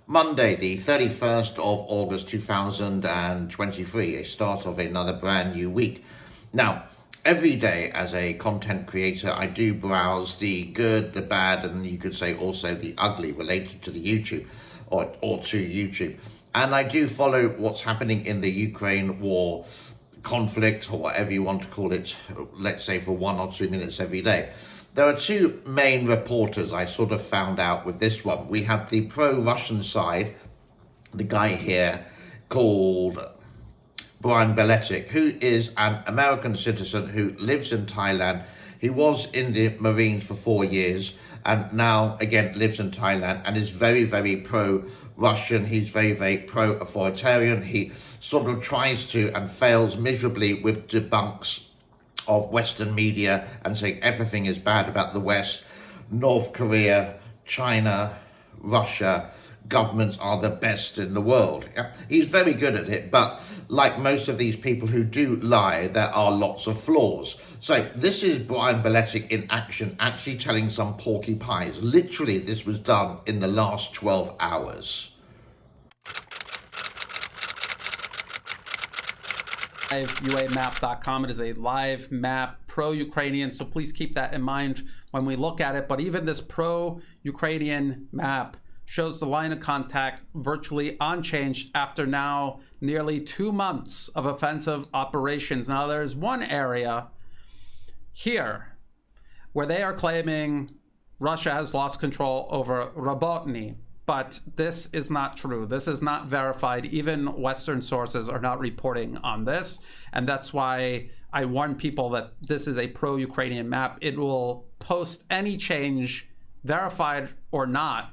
Monday, the 31st of August 2023, a start of another brand new week. Now, every day as a content creator, I do browse the good, the bad, and you could say also the ugly related to the YouTube or to YouTube. And I do follow what's happening in the Ukraine war conflict, or whatever you want to call it, let's say for 1 or 2 minutes every day. There are two main reporters I sort of found out with this one. We have the pro-Russian side, the guy here called Brian Beletic, who is an American citizen who lives in Thailand. He was in the Marines for 4 years and now again lives in Thailand and is very, very pro-Russian. He's very, very pro-authoritarian. He sort of tries to and fails miserably with debunks of Western media and saying everything is bad about the West. North Korea, China, Russia, governments are the best in the world. He's very good at it, but like most of these people who do lie, there are lots of flaws. So this is Brian Beletic in action, actually telling some porcupines. Literally, this was done in the last 12 hours. UAMap.com. It is a live map, pro-Ukrainian, so please keep that in mind when we look at it. But even this pro-Ukrainian map shows the line of contact virtually unchanged after now nearly 2 months of offensive operations. Now there's one area here where they are claiming Russia has lost control over Robotny. But this is not true. This is not verified. Even Western sources are not reporting on this. And that's why I warn people that this is a pro-Ukrainian map. It will post any change, verified or not,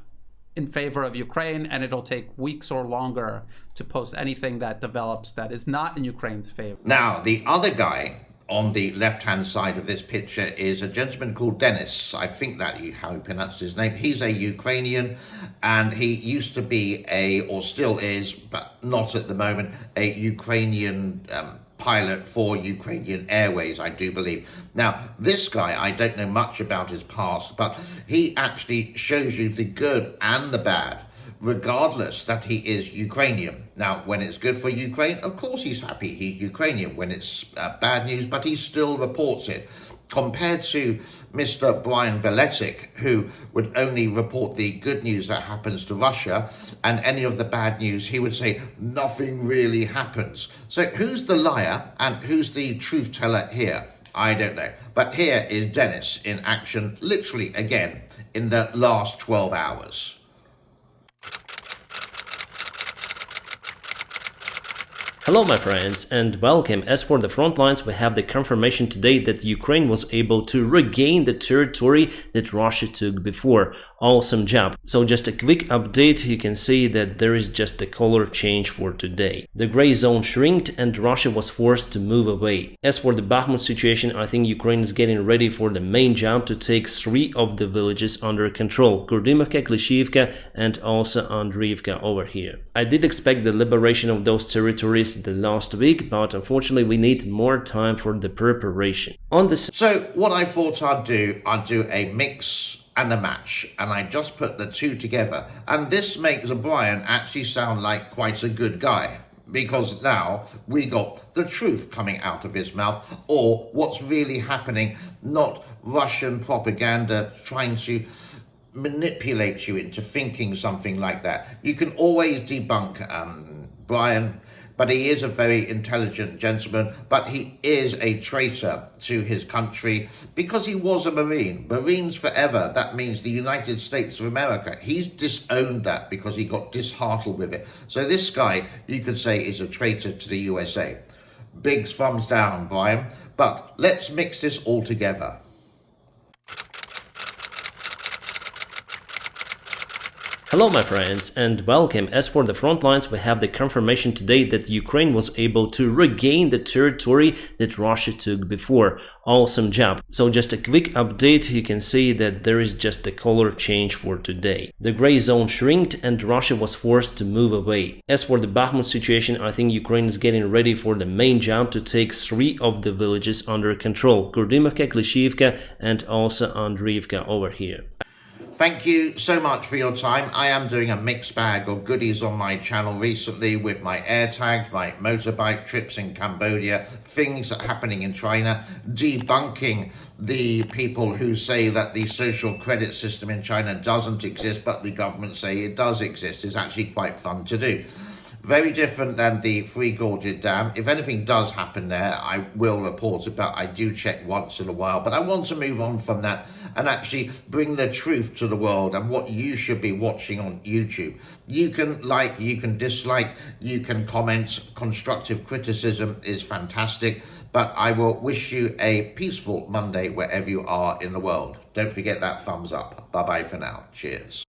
in favor of Ukraine, and it'll take weeks or longer to post anything that develops that is not in Ukraine's favor. Now, the other guy on the left-hand side of this picture is a gentleman called Dennis. I think that you how he pronounced his name. He's a Ukrainian, and he used to be or still is, but not at the moment, a Ukrainian pilot for Ukrainian Airways, I do believe. Now, this guy, I don't know much about his past, but he actually shows you the good and the bad, regardless that he is Ukrainian. Now, when it's good for Ukraine, of course he's happy he's Ukrainian. When it's bad news, but he still reports it. Compared to Mr. Brian Beletic, who would only report the good news that happens to Russia, and any of the bad news, he would say nothing really happens. So who's the liar and who's the truth teller here? I don't know. But here is Dennis in action, literally again, in the last 12 hours. Hello my friends and welcome. As for the front lines, we have the confirmation today that Ukraine was able to regain the territory that Russia took before. Awesome job. So just a quick update, you can see that there is just a color change for today. The gray zone shrinked and Russia was forced to move away. As for the Bakhmut situation, I think Ukraine is getting ready for the main jump to take 3 of the villages under control. Kurdimivka, Klishivka and also Andriivka over here. I did expect the liberation of those territories the last week, but unfortunately we need more time for the preparation. So what I thought I'd do a mix and a match, and I just put the two together, and this makes Brian actually sound like quite a good guy, because now we got the truth coming out of his mouth, or what's really happening, not Russian propaganda trying to manipulate you into thinking something like that. You can always debunk Brian, but he is a very intelligent gentleman, but he is a traitor to his country because he was a Marine. Marines forever, that means the United States of America. He's disowned that because he got disheartened with it. So this guy, you could say, is a traitor to the USA. Big thumbs down, Brian. But let's mix this all together. Hello my friends and welcome. As for the front lines, we have the confirmation today that Ukraine was able to regain the territory that Russia took before. Awesome job. So just a quick update, you can see that there is just a color change for today. The gray zone shrinked and Russia was forced to move away. As for the Bakhmut situation, I think Ukraine is getting ready for the main jump to take 3 of the villages under control. Kurdimivka, Klishivka and also Andriivka over here. Thank you so much for your time. I am doing a mixed bag of goodies on my channel recently with my air tags, my motorbike trips in Cambodia, things happening in China, debunking the people who say that the social credit system in China doesn't exist, but the government say it does exist. It's actually quite fun to do. Very different than the Free Gorges Dam. If anything does happen there, I will report it, but I do check once in a while. But I want to move on from that and actually bring the truth to the world and what you should be watching on YouTube. You can like, you can dislike, you can comment. Constructive criticism is fantastic, but I will wish you a peaceful Monday wherever you are in the world. Don't forget that thumbs up. Bye-bye for now. Cheers.